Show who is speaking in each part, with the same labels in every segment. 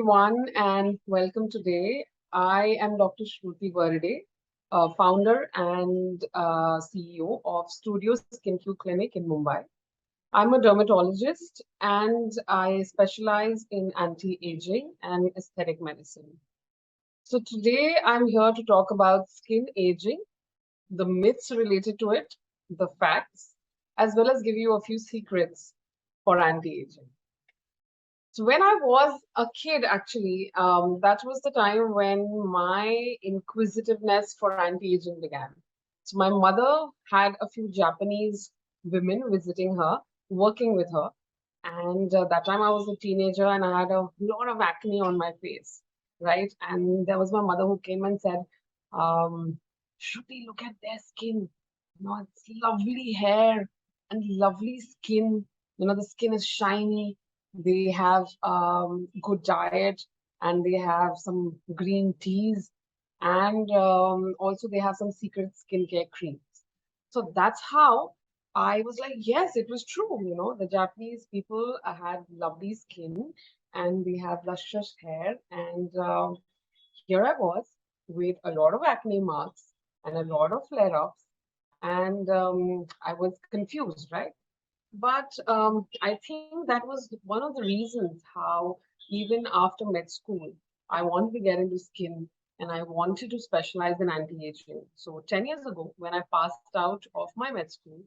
Speaker 1: everyone, and welcome today. I am Dr. Shruti Barde, founder and CEO of Studio SkinQ Clinic in Mumbai. I'm a dermatologist and I specialize in anti-aging and aesthetic medicine. So today I'm here to talk about skin aging, the myths related to it, the facts, as well as give you a few secrets for anti-aging. So when I was a kid, actually, that was the time when my inquisitiveness for anti-aging began. So my mother had a few Japanese women visiting her, working with her. And that time I was a teenager and I had a lot of acne on my face, right? And there was my mother who came and said, Shruti, look at their skin. It's lovely hair and lovely skin. The skin is shiny. They have good diet and they have some green teas and also they have some secret skincare creams. So that's how I was like, yes, it was true. The Japanese people had lovely skin and they have luscious hair. And here I was with a lot of acne marks and a lot of flare-ups. And I was confused, right? But I think that was one of the reasons how, even after med school, I wanted to get into skin and I wanted to specialize in anti-aging. So 10 years ago, when I passed out of my med school,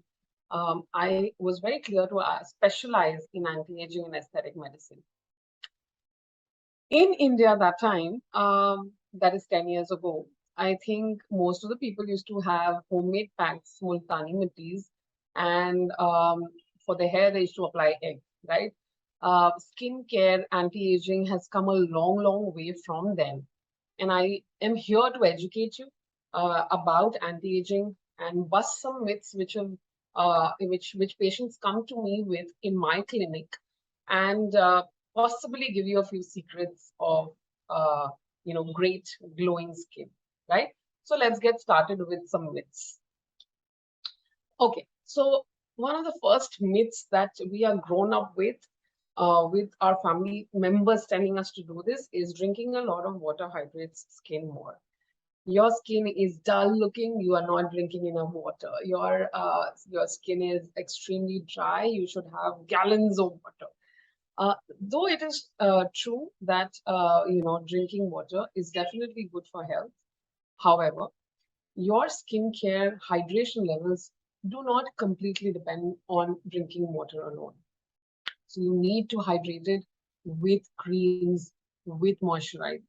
Speaker 1: I was very clear to specialize in anti-aging and aesthetic medicine. In India that time, that is 10 years ago, I think most of the people used to have homemade packs, multani mittis, and for the hair, they used to apply egg, right? Skincare, anti-aging has come a long, long way from then. And I am here to educate you about anti-aging and bust some myths which patients come to me with in my clinic, and possibly give you a few secrets of great glowing skin, right? So let's get started with some myths. Okay, so one of the first myths that we are grown up with our family members telling us to do this is drinking a lot of water hydrates skin more. Your skin is dull looking, you are not drinking enough water. Your skin is extremely dry, you should have gallons of water. Though it is true that drinking water is definitely good for health. However, your skincare hydration levels do not completely depend on drinking water alone. So you need to hydrate it with creams, with moisturizer.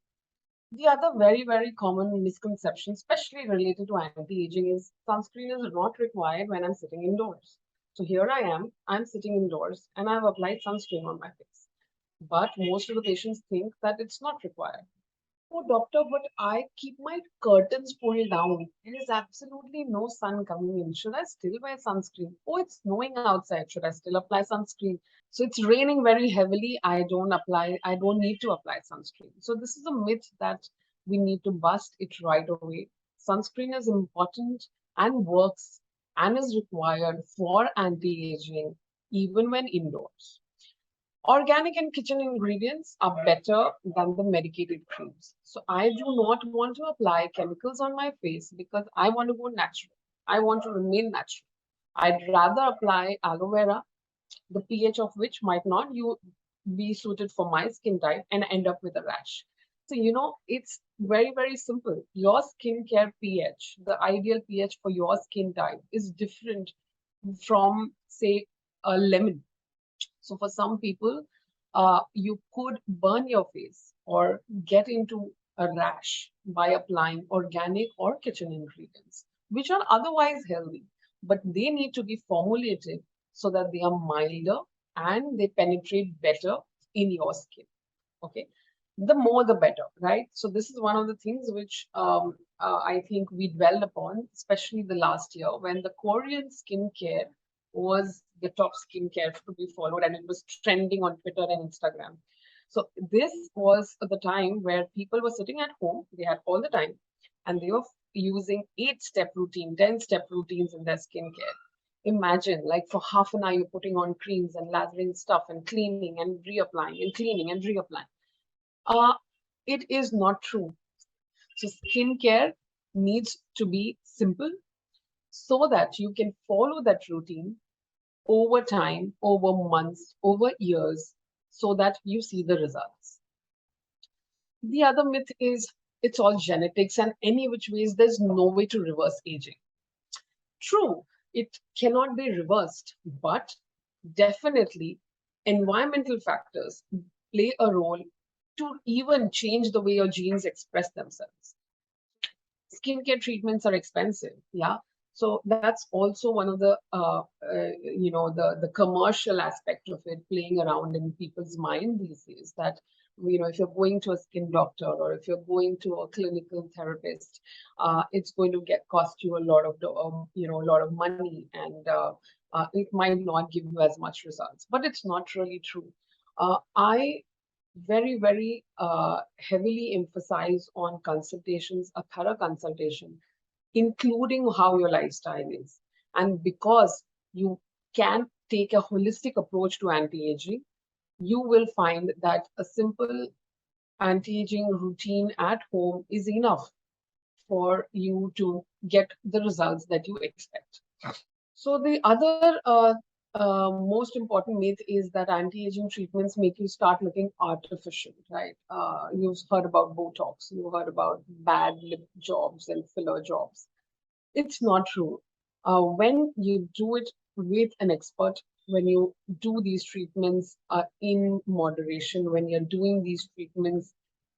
Speaker 1: The other very, very common misconception, especially related to anti-aging, is sunscreen is not required when I'm sitting indoors. So here I am, I'm sitting indoors and I've applied sunscreen on my face. But most of the patients think that it's not required. Oh, doctor, but I keep my curtains pulled down. There is absolutely no sun coming in. Should I still wear sunscreen? Oh, it's snowing outside. Should I still apply sunscreen? So it's raining very heavily. I don't need to apply sunscreen. So this is a myth that we need to bust it right away. Sunscreen is important and works and is required for anti-aging, even when indoors. Organic and kitchen ingredients are better than the medicated creams. So I do not want to apply chemicals on my face because I want to go natural. I want to remain natural. I'd rather apply aloe vera, the pH of which might not be suited for my skin type, and end up with a rash. So, it's very, very simple. Your skincare pH, the ideal pH for your skin type, is different from, say, a lemon. So for some people, you could burn your face or get into a rash by applying organic or kitchen ingredients, which are otherwise healthy, but they need to be formulated so that they are milder and they penetrate better in your skin. Okay, the more the better, right? So this is one of the things which I think we dwelled upon, especially the last year when the Korean skincare was the top skincare to be followed and it was trending on Twitter and Instagram. So this was the time where people were sitting at home, they had all the time, and they were using 8-step routine, 10-step routines in their skincare. Imagine, like for half an hour, you're putting on creams and lathering stuff and cleaning and reapplying and cleaning and reapplying. Uh, it is not true. So skincare needs to be simple so that you can follow that routine over time, over months, over years, so that you see the results. The other myth is it's all genetics and any which ways there's no way to reverse aging. True, it cannot be reversed, but definitely environmental factors play a role to even change the way your genes express themselves. Skincare treatments are expensive, yeah. So that's also one of the the commercial aspect of it playing around in people's mind these days, that if you're going to a skin doctor or if you're going to a clinical therapist, it's going to get cost you a lot of a lot of money, and it might not give you as much results, but it's not really true. I very, very heavily emphasize on consultations, a thorough consultation, including how your lifestyle is. And because you can take a holistic approach to anti-aging, you will find that a simple anti-aging routine at home is enough for you to get the results that you expect. So the other most important myth is that anti-aging treatments make you start looking artificial, right? You've heard about Botox, you've heard about bad lip jobs and filler jobs. It's not true. When you do it with an expert, when you do these treatments in moderation, when you're doing these treatments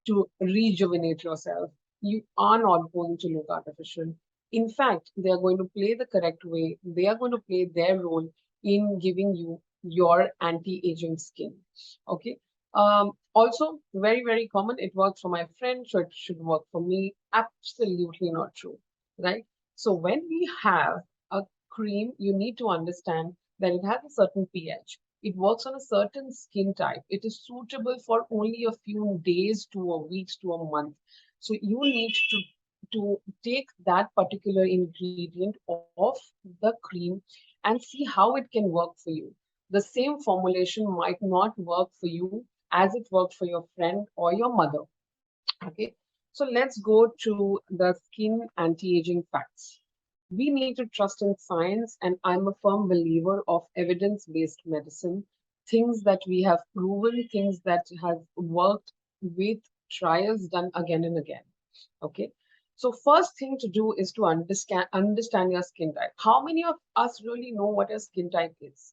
Speaker 1: to rejuvenate yourself, you are not going to look artificial. In fact, they are going to play the correct way. They are going to play their role in giving you your anti-aging skin. Okay. Also, very, very common. It works for my friend, so it should work for me. Absolutely not true, right? So when we have a cream, you need to understand that it has a certain pH. It works on a certain skin type. It is suitable for only a few days to a weeks to a month. So you need to take that particular ingredient off the cream and see how it can work for you. The same formulation might not work for you as it worked for your friend or your mother. Okay, so let's go to the skin anti-aging facts. We need to trust in science, and I'm a firm believer of evidence-based medicine, things that we have proven, things that have worked with trials done again and again. Okay, so first thing to do is to understand your skin type. How many of us really know what a skin type is?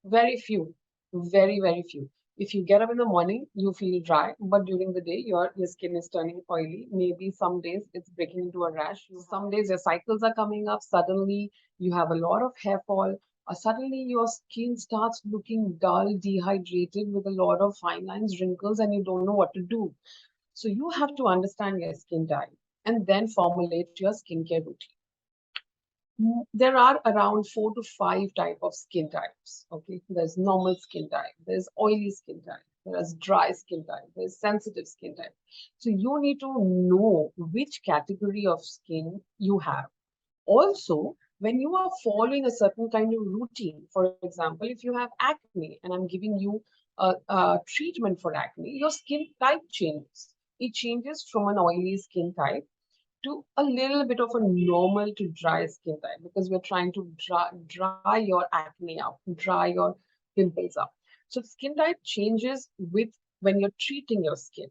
Speaker 1: Very few, very, very few. If you get up in the morning, you feel dry, but during the day, your skin is turning oily. Maybe some days it's breaking into a rash. Some days your cycles are coming up. Suddenly you have a lot of hair fall. Or suddenly your skin starts looking dull, dehydrated with a lot of fine lines, wrinkles, and you don't know what to do. So you have to understand your skin type and then formulate your skincare routine. There are around 4 to 5 type of skin types. Okay, there's normal skin type, there's oily skin type, there's dry skin type, there's sensitive skin type. So you need to know which category of skin you have. Also, when you are following a certain kind of routine, for example, if you have acne and I'm giving you a treatment for acne, your skin type changes. It changes from an oily skin type to a little bit of a normal to dry skin type, because we're trying to dry your acne up, dry your pimples up. So skin type changes with when you're treating your skin.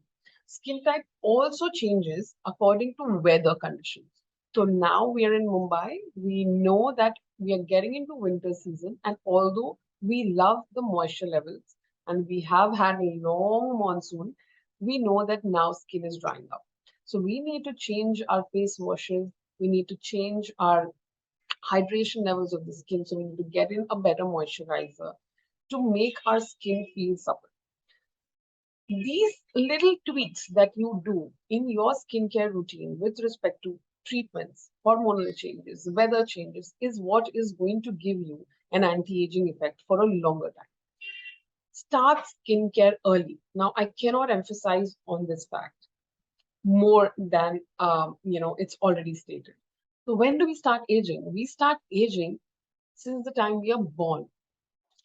Speaker 1: Skin type also changes according to weather conditions. So now we are in Mumbai. We know that we are getting into winter season, and although we love the moisture levels and we have had a long monsoon, we know that now skin is drying up. So we need to change our face washes. We need to change our hydration levels of the skin. So we need to get in a better moisturizer to make our skin feel supple. These little tweaks that you do in your skincare routine with respect to treatments, hormonal changes, weather changes, is what is going to give you an anti-aging effect for a longer time. Start skincare early. Now, I cannot emphasize on this fact more than it's already stated. So when do we start aging? We start aging since the time we are born.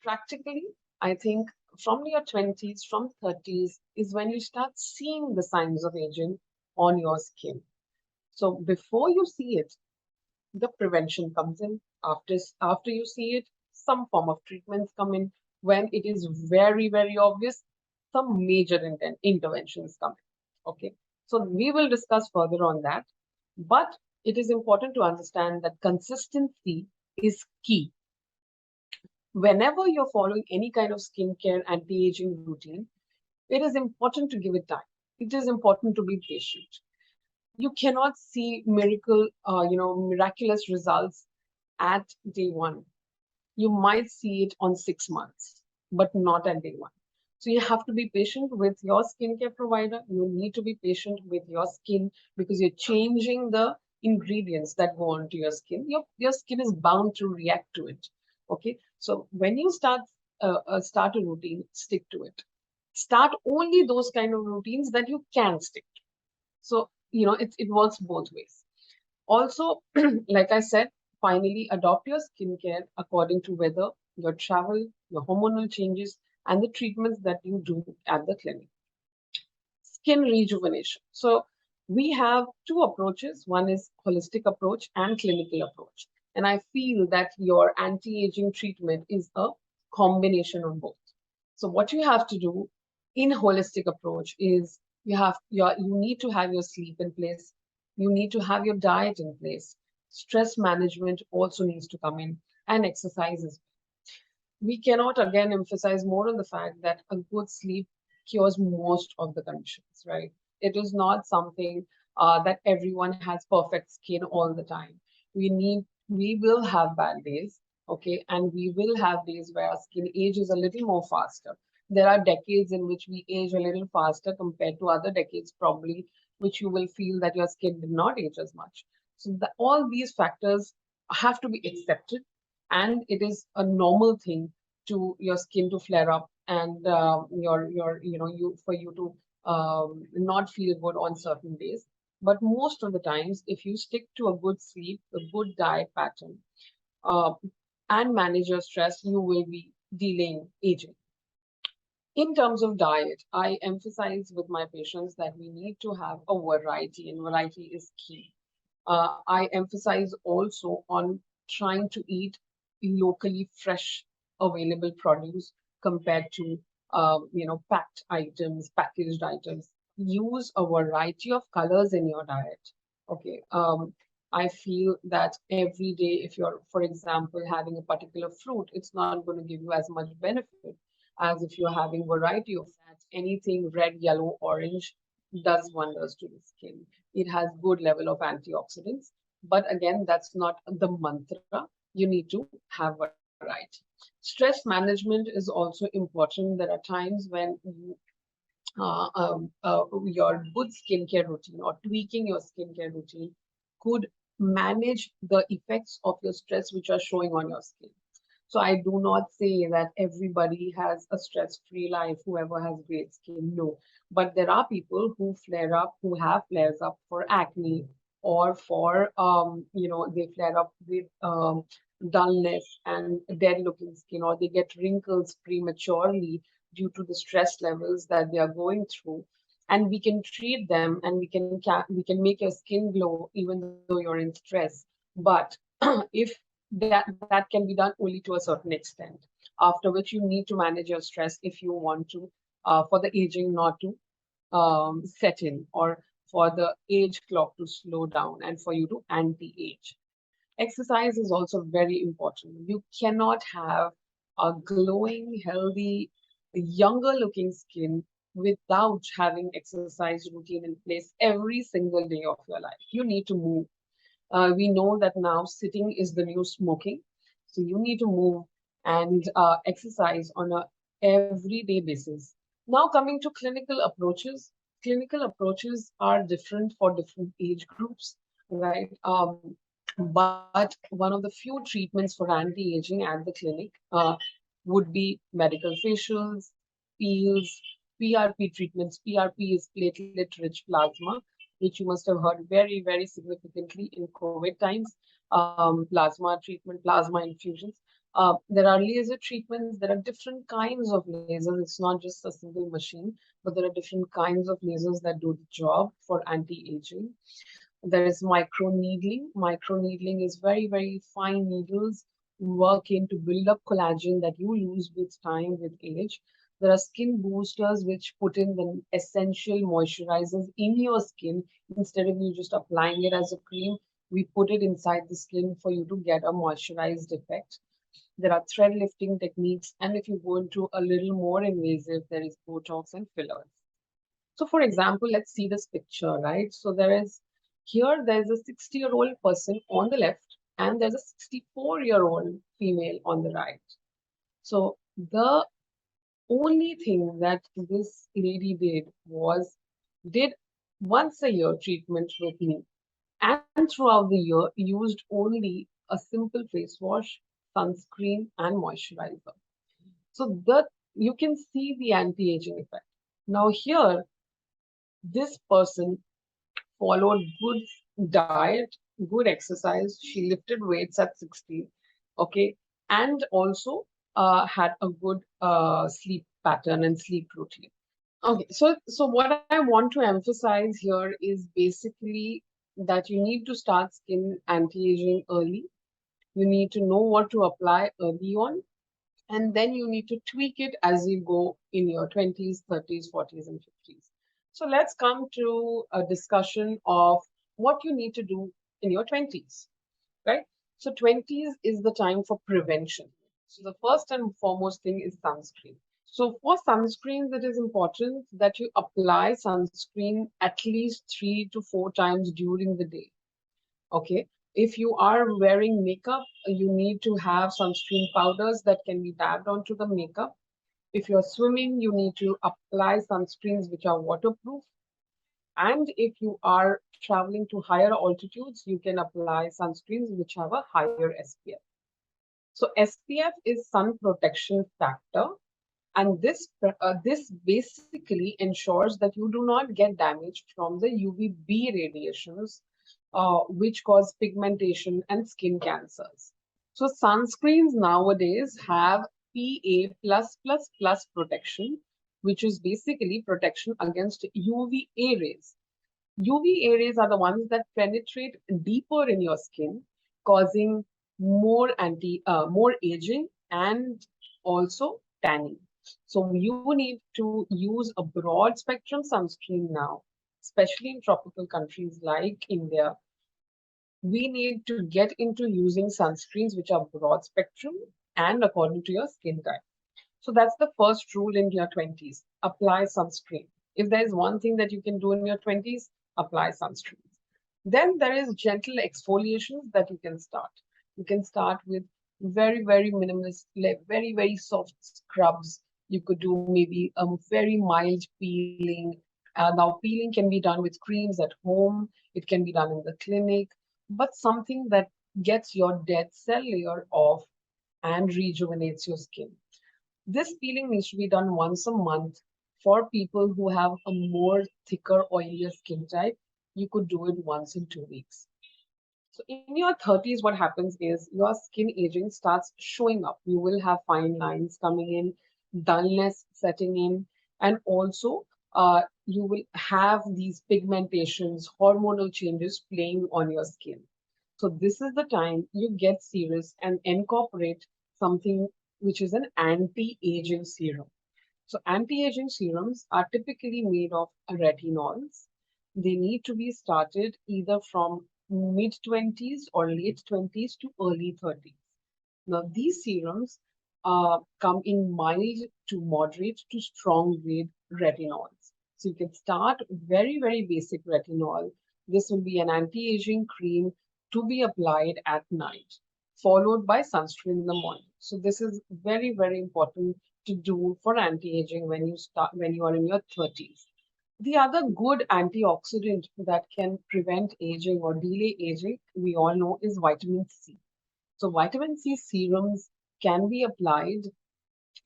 Speaker 1: Practically, I think from your 20s, from 30s is when you start seeing the signs of aging on your skin. So before you see it, the prevention comes in. After you see it, some form of treatments come in. When it is very, very obvious, some major interventions come in. Okay. So we will discuss further on that. But it is important to understand that consistency is key. Whenever you're following any kind of skincare anti-aging routine, it is important to give it time. It is important to be patient. You cannot see miraculous results at day one. You might see it on 6 months, but not at day one. So you have to be patient with your skincare provider. You need to be patient with your skin because you're changing the ingredients that go onto your skin. Your skin is bound to react to it. Okay. So when you start a routine, stick to it. Start only those kind of routines that you can stick to. So, it works both ways. Also, like I said, finally adopt your skincare according to whether your travel, your hormonal changes, and the treatments that you do at the clinic. Skin rejuvenation. So we have two approaches. One is holistic approach and clinical approach. And I feel that your anti-aging treatment is a combination of both. So what you have to do in holistic approach is you need to have your sleep in place. You need to have your diet in place. Stress management also needs to come in, and exercises. We cannot again emphasize more on the fact that a good sleep cures most of the conditions, right? It is not something that everyone has perfect skin all the time. We will have bad days, okay, and we will have days where our skin ages a little more faster. There are decades in which we age a little faster compared to other decades, probably, which you will feel that your skin did not age as much. So all these factors have to be accepted, and it is a normal thing to your skin to flare up and your you for you to not feel good on certain days. But most of the times, if you stick to a good sleep, a good diet pattern, uh, and manage your stress, you will be delaying aging. In terms of diet, I emphasize with my patients that we need to have a variety, and variety is key. I emphasize also on trying to eat locally fresh, available produce compared to packed items, packaged items. Use a variety of colors in your diet. Okay. I feel that every day, if you're, for example, having a particular fruit, it's not going to give you as much benefit as if you're having variety of that. Anything red, yellow, orange does wonders to the skin. It has good level of antioxidants. But again, that's not the mantra. You need to have variety. Stress management is also important. There are times when your good skincare routine or tweaking your skincare routine could manage the effects of your stress which are showing on your skin. So I do not say that everybody has a stress-free life, whoever has great skin, no. But there are people who flare up, who have flares up for acne or for, they flare up with dullness and dead-looking skin, or they get wrinkles prematurely due to the stress levels that they are going through. And we can treat them, and we can make your skin glow even though you're in stress. But if that can be done only to a certain extent, after which you need to manage your stress if you want to, for the aging not to set in, or for the age clock to slow down and for you to anti-age. Exercise is also very important. You cannot have a glowing, healthy, younger looking skin without having exercise routine in place every single day of your life. You need to move. We know that now sitting is the new smoking. So you need to move and exercise on a everyday basis. Now coming to clinical approaches. Clinical approaches are different for different age groups, right? But one of the few treatments for anti-aging at the clinic would be medical facials, peels, PRP treatments. PRP is platelet-rich plasma, which you must have heard very, very significantly in COVID times. Plasma treatment, plasma infusions. There are laser treatments. There are different kinds of lasers. It's not just a single machine, but there are different kinds of lasers that do the job for anti-aging. There is micro needling. Micro needling is very, very fine needles work in to build up collagen that you lose with time, with age. There are skin boosters which put in the essential moisturizers in your skin instead of you just applying it as a cream. We put it inside the skin for you to get a moisturized effect. There are thread lifting techniques, and if you go into a little more invasive, there is Botox and fillers. So, for example, let's see this picture, right? So there's a 60-year-old person on the left, and there's a 64-year-old female on the right. So the only thing that this lady did once a year treatment with me, and throughout the year used only a simple face wash, sunscreen, and moisturizer. So that you can see the anti-aging effect. Now here, this person followed good diet, good exercise. She lifted weights at 60, okay, and also had a good sleep pattern and sleep routine. Okay, so what I want to emphasize here is basically that you need to start skin anti-aging early. You need to know what to apply early on, and then you need to tweak it as you go in your 20s, 30s, 40s, and 50s. So let's come to a discussion of what you need to do in your 20s, right? So 20s is the time for prevention. So the first and foremost thing is sunscreen. So for sunscreens, it is important that you apply sunscreen at least 3 to 4 times during the day. Okay. If you are wearing makeup, you need to have sunscreen powders that can be dabbed onto the makeup. If you're swimming, you need to apply sunscreens which are waterproof. And if you are traveling to higher altitudes, you can apply sunscreens which have a higher SPF. So SPF is sun protection factor, and this basically ensures that you do not get damaged from the UVB radiations, which cause pigmentation and skin cancers. So sunscreens nowadays have PA+++ protection, which is basically protection against UVA rays. UVA rays are the ones that penetrate deeper in your skin, causing more aging and also tanning. So you need to use a broad spectrum sunscreen now, especially in tropical countries like India. We need to get into using sunscreens which are broad spectrum and according to your skin type. So that's the first rule in your 20s. Apply sunscreen. If there is one thing that you can do in your 20s, apply sunscreen. Then there is gentle exfoliations that you can start. You can start with very, very minimalist, like very, very soft scrubs. You could do maybe a very mild peeling. Now, peeling can be done with creams at home. It can be done in the clinic, but something that gets your dead cell layer off and rejuvenates your skin. This peeling needs to be done once a month. For people who have a more thicker, oilier skin type, you could do it once in 2 weeks. So in your 30s, what happens is your skin aging starts showing up. You will have fine lines coming in, dullness setting in, and also you will have these pigmentations, hormonal changes playing on your skin. So this is the time you get serious and incorporate something which is an anti-aging serum. So anti-aging serums are typically made of retinols. They need to be started either from mid 20s or late 20s to early 30s. Now, these serums come in mild to moderate to strong grade retinols. So you can start very, very basic retinol. This will be an anti-aging cream to be applied at night, followed by sunscreen in the morning. So this is very, very important to do for anti-aging when you are in your 30s. The other good antioxidant that can prevent aging or delay aging, we all know, is vitamin C. So vitamin C serums can be applied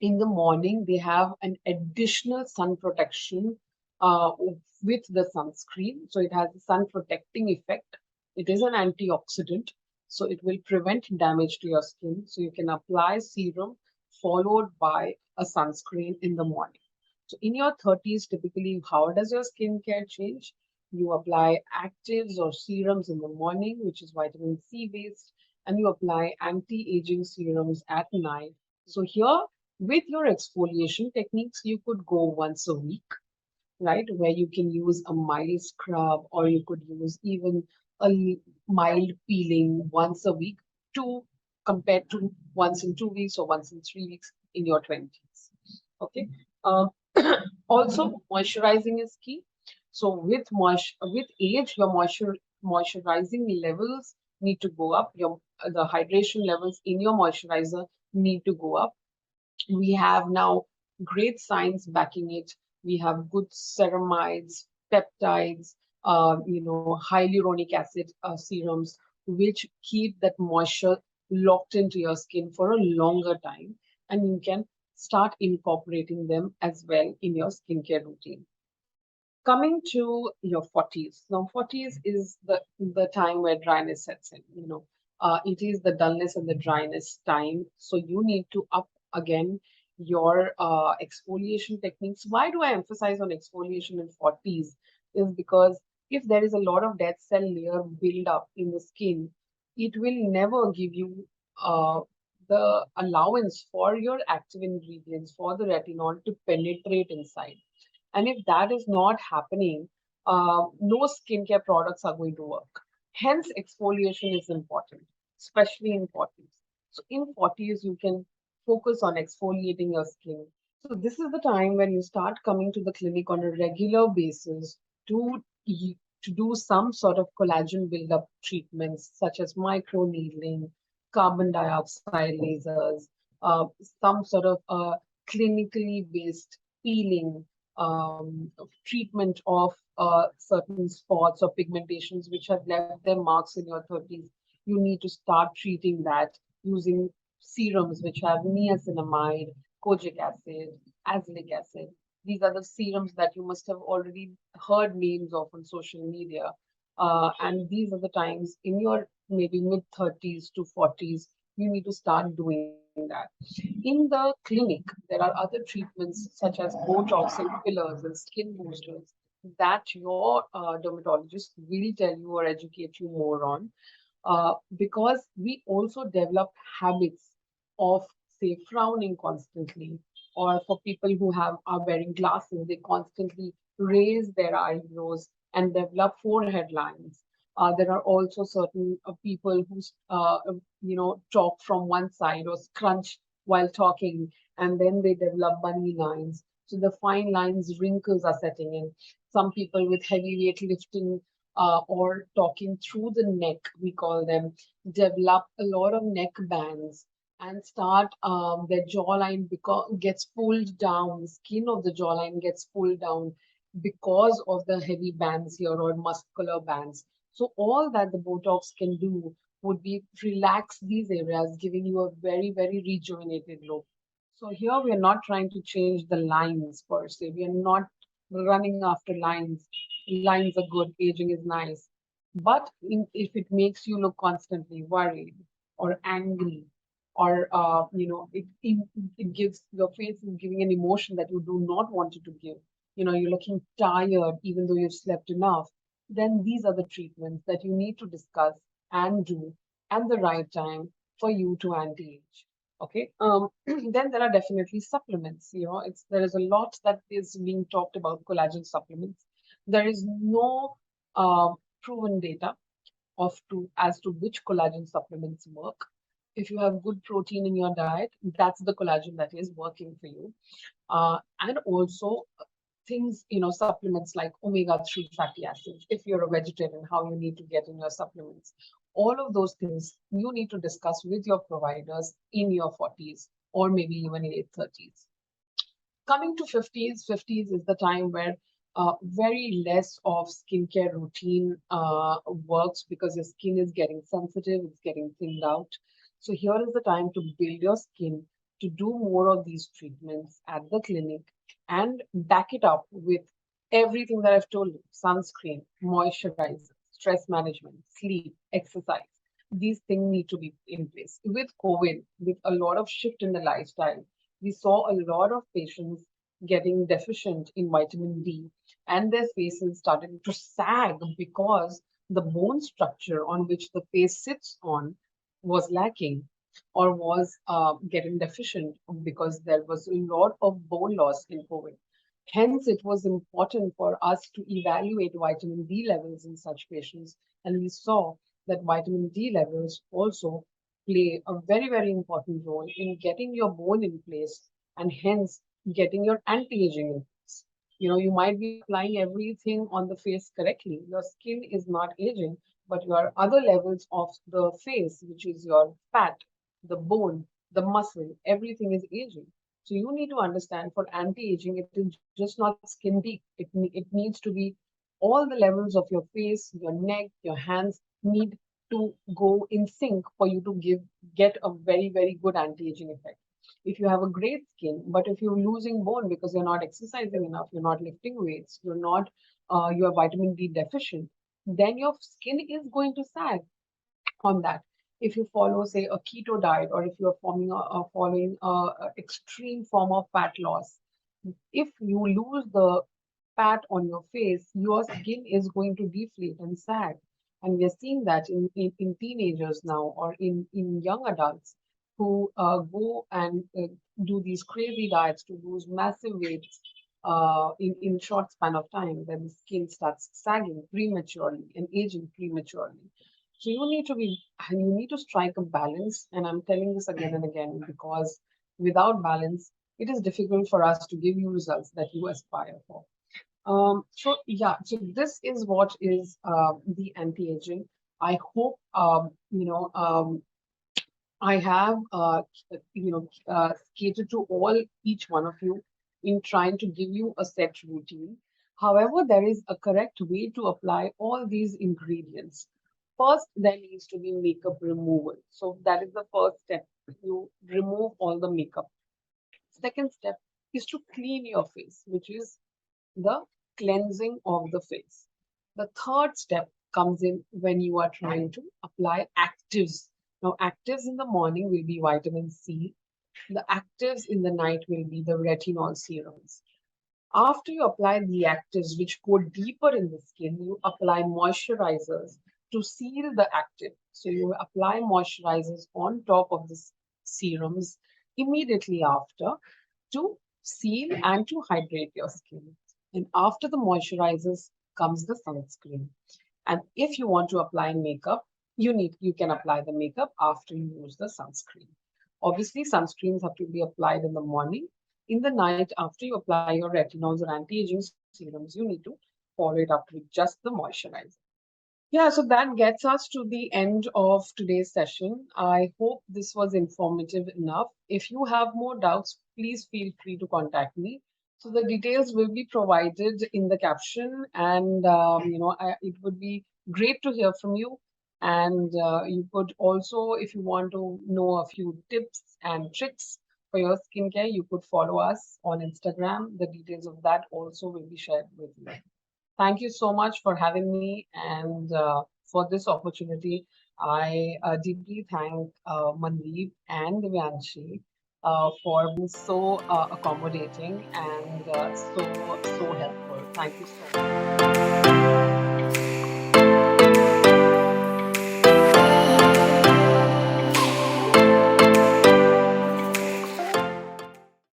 Speaker 1: in the morning. They have an additional sun protection with the sunscreen. So it has a sun protecting effect. It is an antioxidant. So it will prevent damage to your skin. So you can apply serum followed by a sunscreen in the morning. So in your 30s, typically, how does your skincare change? You apply actives or serums in the morning, which is vitamin C based, and you apply anti-aging serums at night. So here, with your exfoliation techniques, you could go once a week, right? Where you can use a mild scrub or you could use even mild peeling once a week to compared to once in 2 weeks or once in 3 weeks in your 20s. Okay. Uh, Also, moisturizing is key. So with age, your moisturizing levels need to go up. Your the hydration levels in your moisturizer need to go up. We have now great science backing it. We have good ceramides, peptides, hyaluronic acid serums, which keep that moisture locked into your skin for a longer time. And you can start incorporating them as well in your skincare routine. Coming to your 40s. Now, 40s is the time where dryness sets in. It is the dullness and the dryness time. So you need to up again your exfoliation techniques. Why do I emphasize on exfoliation in 40s? Is because if there is a lot of dead cell layer build up in the skin, it will never give you the allowance for your active ingredients, for the retinol to penetrate inside. And if that is not happening, no skincare products are going to work. Hence, exfoliation is important, especially in 40s. So in 40s, you can focus on exfoliating your skin. So this is the time when you start coming to the clinic on a regular basis to to do some sort of collagen buildup treatments such as microneedling, carbon dioxide lasers, some sort of clinically based peeling, treatment of certain spots or pigmentations which have left their marks in your 30s. You need to start treating that using serums which have niacinamide, kojic acid, azelaic acid. These are the serums that you must have already heard names of on social media. And these are the times in your maybe mid 30s to 40s, you need to start doing that. In the clinic, there are other treatments such as Botox and fillers and skin boosters that your dermatologist will tell you or educate you more on, because we also develop habits of, say, frowning constantly, or for people who are wearing glasses, they constantly raise their eyebrows and develop forehead lines. There are also certain people who, talk from one side or scrunch while talking, and then they develop bunny lines. So the fine lines, wrinkles are setting in. Some people with heavy weight lifting or talking through the neck, we call them, develop a lot of neck bands and start their jawline gets pulled down, the skin of the jawline gets pulled down because of the heavy bands here or muscular bands. So all that the Botox can do would be relax these areas, giving you a very, very rejuvenated look. So here we are not trying to change the lines per se. We are not running after lines. Lines are good, aging is nice. But if it makes you look constantly worried or angry, or it gives your face is giving an emotion that you do not want it to give. You're looking tired even though you've slept enough. Then these are the treatments that you need to discuss and do at the right time for you to anti-age. Okay. Then there are definitely supplements. There is a lot that is being talked about collagen supplements. There is no proven data as to which collagen supplements work. If you have good protein in your diet, that's the collagen that is working for you. And also things, supplements like omega-3 fatty acids, if you're a vegetarian, how you need to get in your supplements. All of those things you need to discuss with your providers in your 40s or maybe even late 30s. Coming to 50s, 50s is the time where very less of skincare routine works because your skin is getting sensitive, it's getting thinned out. So here is the time to build your skin, to do more of these treatments at the clinic and back it up with everything that I've told you: sunscreen, moisturizer, stress management, sleep, exercise. these things need to be in place. With COVID, with a lot of shift in the lifestyle, we saw a lot of patients getting deficient in vitamin D, and their faces started to sag because the bone structure on which the face sits on was lacking or was getting deficient because there was a lot of bone loss in COVID. Hence, it was important for us to evaluate vitamin D levels in such patients, and we saw that vitamin D levels also play a very, very important role in getting your bone in place and hence getting your anti-aging in place. You might be applying everything on the face correctly. Your skin is not aging, but your other levels of the face, which is your fat, the bone, the muscle, everything is aging. So you need to understand for anti-aging, it is just not skin deep. It needs to be all the levels of your face, your neck, your hands need to go in sync for you to get a very, very good anti-aging effect. If you have a great skin, but if you're losing bone because you're not exercising enough, you're not lifting weights, you're vitamin D deficient, then your skin is going to sag on that. If you follow, say, a keto diet, or if you're following a extreme form of fat loss, if you lose the fat on your face, your skin is going to deflate and sag. And we are seeing that in teenagers now or in young adults who go and do these crazy diets to lose massive weights in short span of time, then the skin starts sagging prematurely and aging prematurely. So you need to strike a balance, and I'm telling this again and again because without balance, it is difficult for us to give you results that you aspire for. So this is what is the anti-aging. I hope I have catered to each one of you in trying to give you a set routine. However, there is a correct way to apply all these ingredients. First, there needs to be makeup removal. So that is the first step. You remove all the makeup. Second step is to clean your face, which is the cleansing of the face. The third step comes in when you are trying to apply actives. Now, actives in the morning will be vitamin C. The actives in the night will be the retinol serums. After you apply the actives, which go deeper in the skin, you apply moisturizers to seal the active. So you apply moisturizers on top of the serums immediately after to seal and to hydrate your skin. And after the moisturizers comes the sunscreen. And if you want to apply makeup, you can apply the makeup after you use the sunscreen. Obviously, sunscreens have to be applied in the morning. In the night, after you apply your retinols or anti-aging serums, you need to follow it up with just the moisturizer. Yeah, so that gets us to the end of today's session. I hope this was informative enough. If you have more doubts, please feel free to contact me. So the details will be provided in the caption, and it would be great to hear from you. And you could also, if you want to know a few tips and tricks for your skincare, you could follow us on Instagram. The details of that also will be shared with you. Thank you so much for having me and for this opportunity. I deeply thank Mandeep and Divyanshi for being so accommodating and so helpful. Thank you so much.